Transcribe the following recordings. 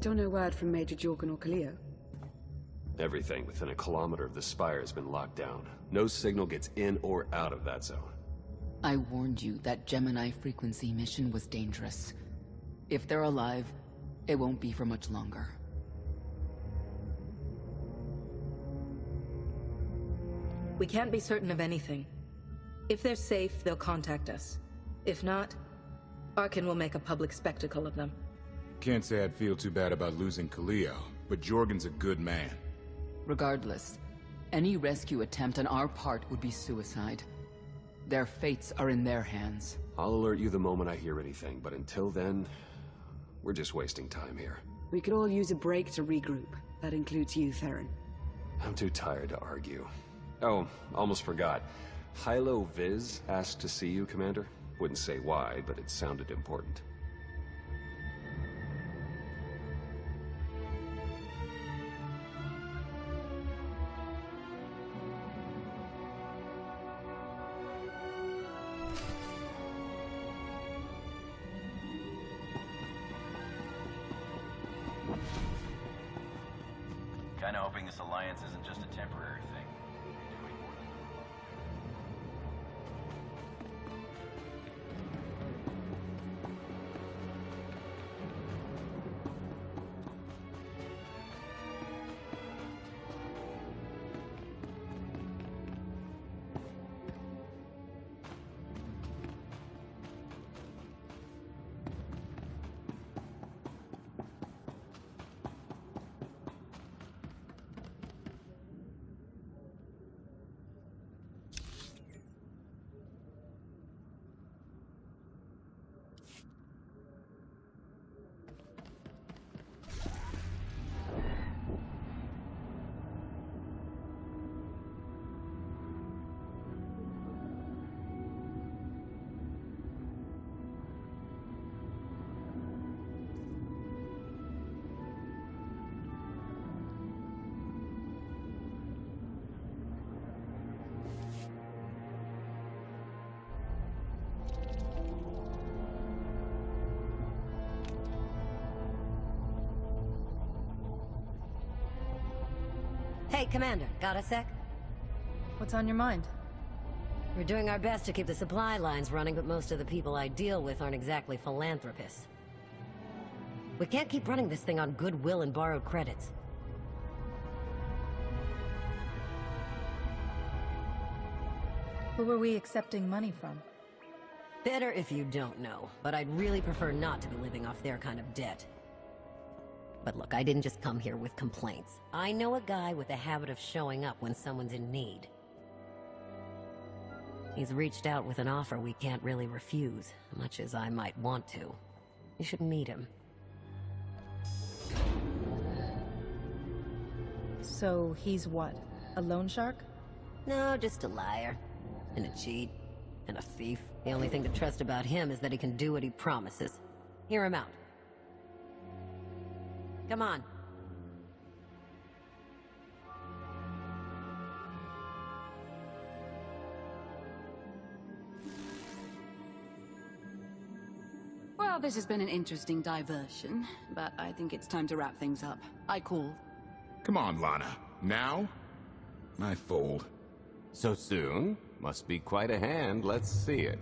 Still no word from Major Jorgen or Kaleo? Everything within a kilometer of the spire has been locked down. No signal gets in or out of that zone. I warned you that Gemini frequency mission was dangerous. If they're alive, it won't be for much longer. We can't be certain of anything. If they're safe, they'll contact us. If not, Arkin will make a public spectacle of them. Can't say I'd feel too bad about losing Kaleo, but Jorgen's a good man. Regardless, any rescue attempt on our part would be suicide. Their fates are in their hands. I'll alert you the moment I hear anything, but until then, we're just wasting time here. We could all use a break to regroup. That includes you, Theron. I'm too tired to argue. Oh, almost forgot. Hylo Viz asked to see you, Commander. Wouldn't say why, but it sounded important. Kinda hoping this alliance isn't just a temporary thing. Hey, Commander, got a sec? What's on your mind? We're doing our best to keep the supply lines running, but most of the people I deal with aren't exactly philanthropists. We can't keep running this thing on goodwill and borrowed credits. Who were we accepting money from? Better if you don't know, but I'd really prefer not to be living off their kind of debt. But look, I didn't just come here with complaints. I know a guy with a habit of showing up when someone's in need. He's reached out with an offer we can't really refuse, much as I might want to. You should meet him. So he's what? A loan shark? No, just a liar. And a cheat. And a thief. The only thing to trust about him is that he can do what he promises. Hear him out. Come on. Well, this has been an interesting diversion, but I think it's time to wrap things up. I called. Come on, Lana. Now? I fold. So soon? Must be quite a hand. Let's see it.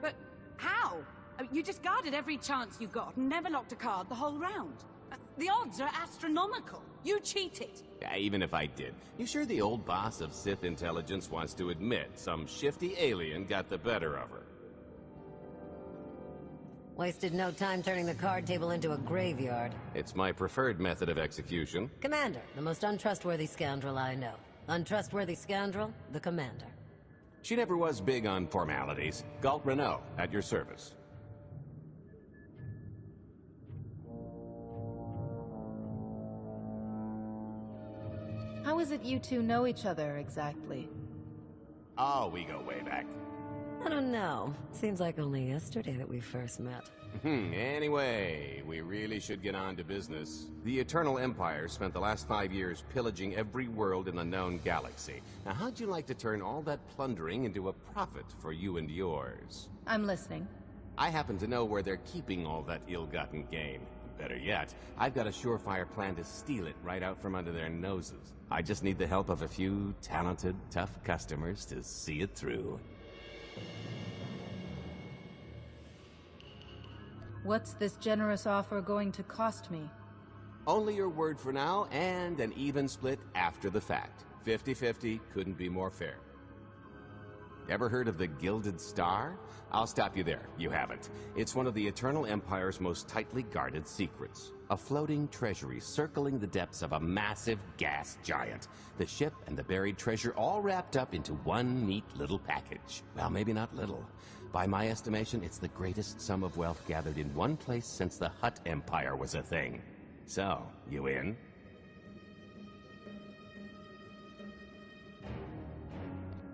But how? You discarded every chance you got and never locked a card the whole round. The odds are astronomical. You cheated. Yeah, even if I did. You sure the old boss of Sith intelligence wants to admit some shifty alien got the better of her? Wasted no time turning the card table into a graveyard. It's my preferred method of execution. Commander, the most untrustworthy scoundrel I know. Untrustworthy scoundrel, the Commander. She never was big on formalities. Galt Renault, at your service. How is it you two know each other, exactly? Oh, we go way back. I don't know. Seems like only yesterday that we first met. Anyway, we really should get on to business. The Eternal Empire spent the last 5 years pillaging every world in the known galaxy. Now, how'd you like to turn all that plundering into a profit for you and yours? I'm listening. I happen to know where they're keeping all that ill-gotten gain. Better yet, I've got a surefire plan to steal it right out from under their noses. I just need the help of a few talented, tough customers to see it through. What's this generous offer going to cost me? Only your word for now, and an even split after the fact. 50-50 couldn't be more fair. Ever heard of the Gilded Star? I'll stop you there. You haven't. It's one of the Eternal Empire's most tightly guarded secrets. A floating treasury circling the depths of a massive gas giant. The ship and the buried treasure all wrapped up into one neat little package. Well, maybe not little. By my estimation, it's the greatest sum of wealth gathered in one place since the Hutt Empire was a thing. So, you in?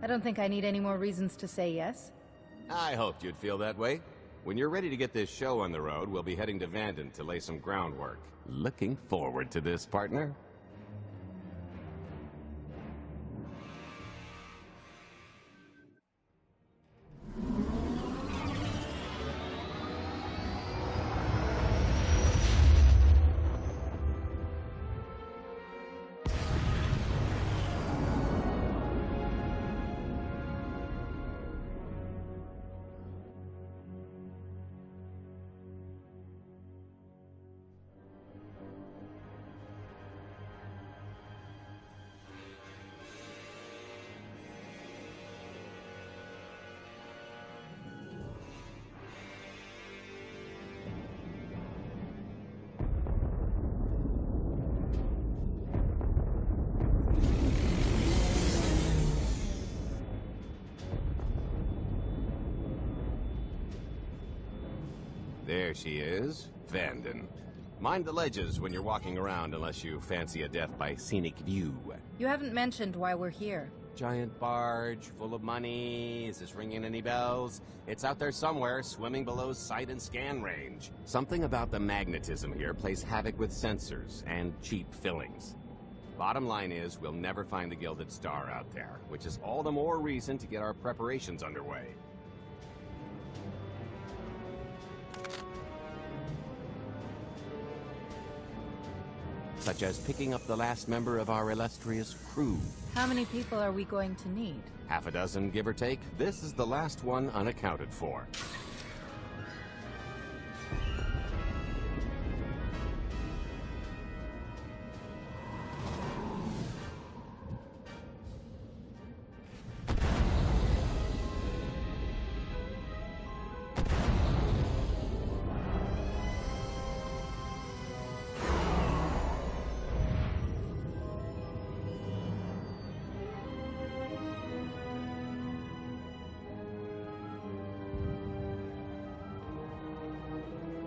I don't think I need any more reasons to say yes. I hoped you'd feel that way. When you're ready to get this show on the road, we'll be heading to Vanden to lay some groundwork. Looking forward to this, partner. There she is, Vanden. Mind the ledges when you're walking around unless you fancy a death by scenic view. You haven't mentioned why we're here. Giant barge, full of money. Is this ringing any bells? It's out there somewhere, swimming below sight and scan range. Something about the magnetism here plays havoc with sensors and cheap fillings. Bottom line is, we'll never find the Gilded Star out there, which is all the more reason to get our preparations underway. Such as picking up the last member of our illustrious crew. How many people are we going to need? Half a dozen, give or take. This is the last one unaccounted for.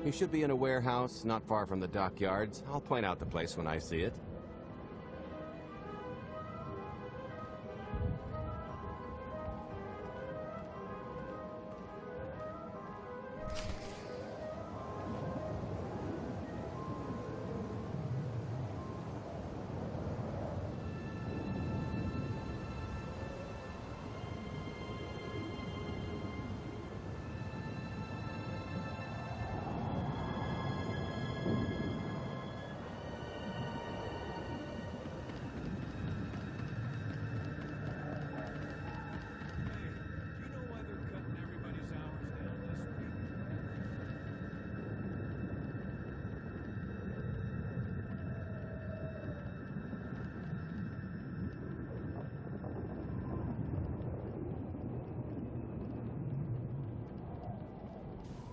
You should be in a warehouse not far from the dockyards. I'll point out the place when I see it.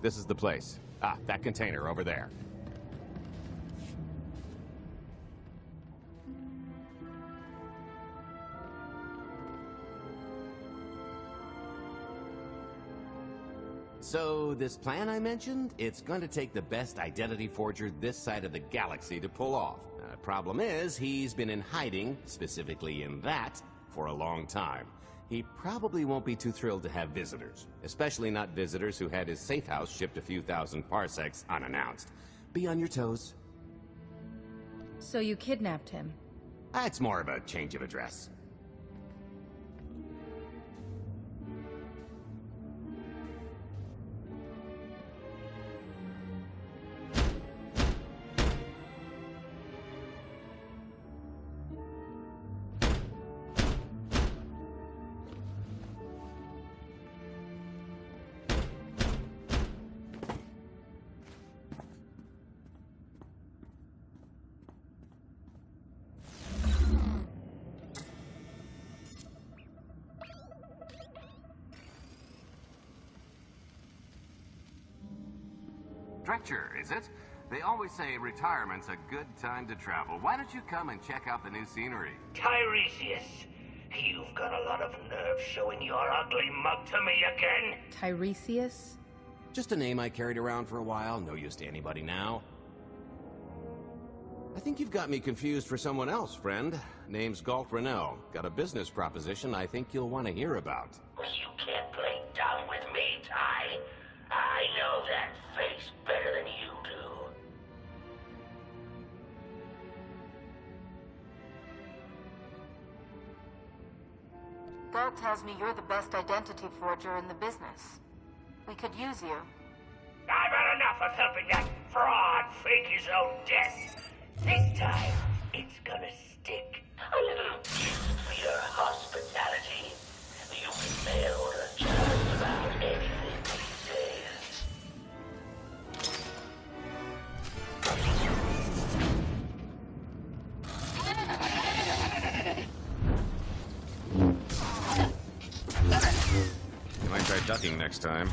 This is the place. Ah, that container over there. So, this plan I mentioned, it's going to take the best identity forger this side of the galaxy to pull off. Problem is, he's been in hiding, specifically in that, for a long time. He probably won't be too thrilled to have visitors, especially not visitors who had his safe house shipped a few thousand parsecs unannounced. Be on your toes. So you kidnapped him? That's more of a change of address. Dretcher, is it? They always say retirement's a good time to travel. Why don't you come and check out the new scenery? Tiresias, you've got a lot of nerve showing your ugly mug to me again. Tiresias? Just a name I carried around for a while, no use to anybody now. I think you've got me confused for someone else, friend. Name's Galt Renault. Got a business proposition I think you'll want to hear about. You can't play dumb with me, Ty. I know that face better than you do. Galt tells me you're the best identity forger in the business. We could use you. I've had enough of helping that fraud fake his own death. This time, it's gonna stick. A little gift for your hospitality. You can mail order just about anything these days. You might try ducking next time.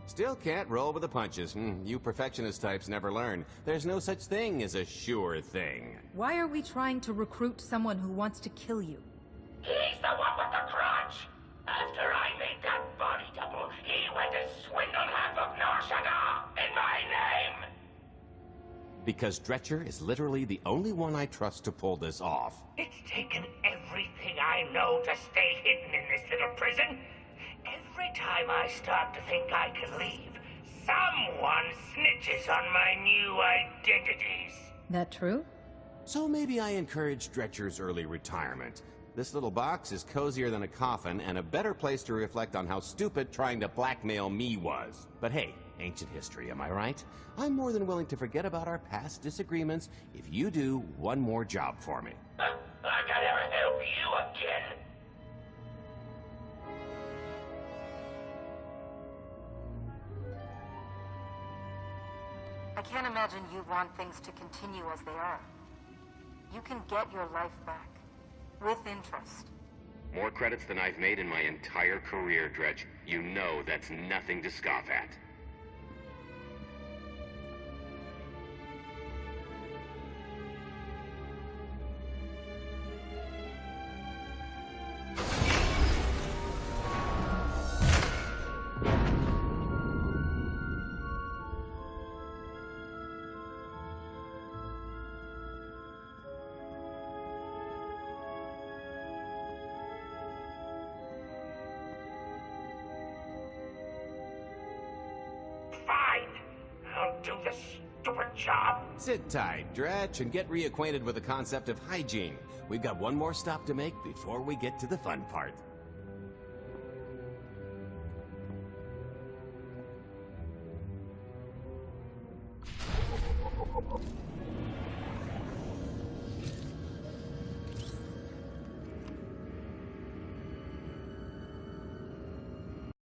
Still can't roll with the punches. You perfectionist types never learn. There's no such thing as a sure thing. Why are we trying to recruit someone who wants to kill you? He's the one with the grudge. After I made that body double, he went to swindle half of Norshana in my name. Because Dretcher is literally the only one I trust to pull this off. It's taken everything I know to stay hidden in this little prison. Every time I start to think I can leave, someone snitches on my new identities. That true? So maybe I encourage Dretcher's early retirement. This little box is cozier than a coffin and a better place to reflect on how stupid trying to blackmail me was. But hey, ancient history, am I right? I'm more than willing to forget about our past disagreements if you do one more job for me. I can never help you again. I can't imagine you want things to continue as they are. You can get your life back. With interest. More credits than I've made in my entire career, Dretch. You know that's nothing to scoff at. Do the stupid job. Sit tight, Dretch, and get reacquainted with the concept of hygiene. We've got one more stop to make before we get to the fun part.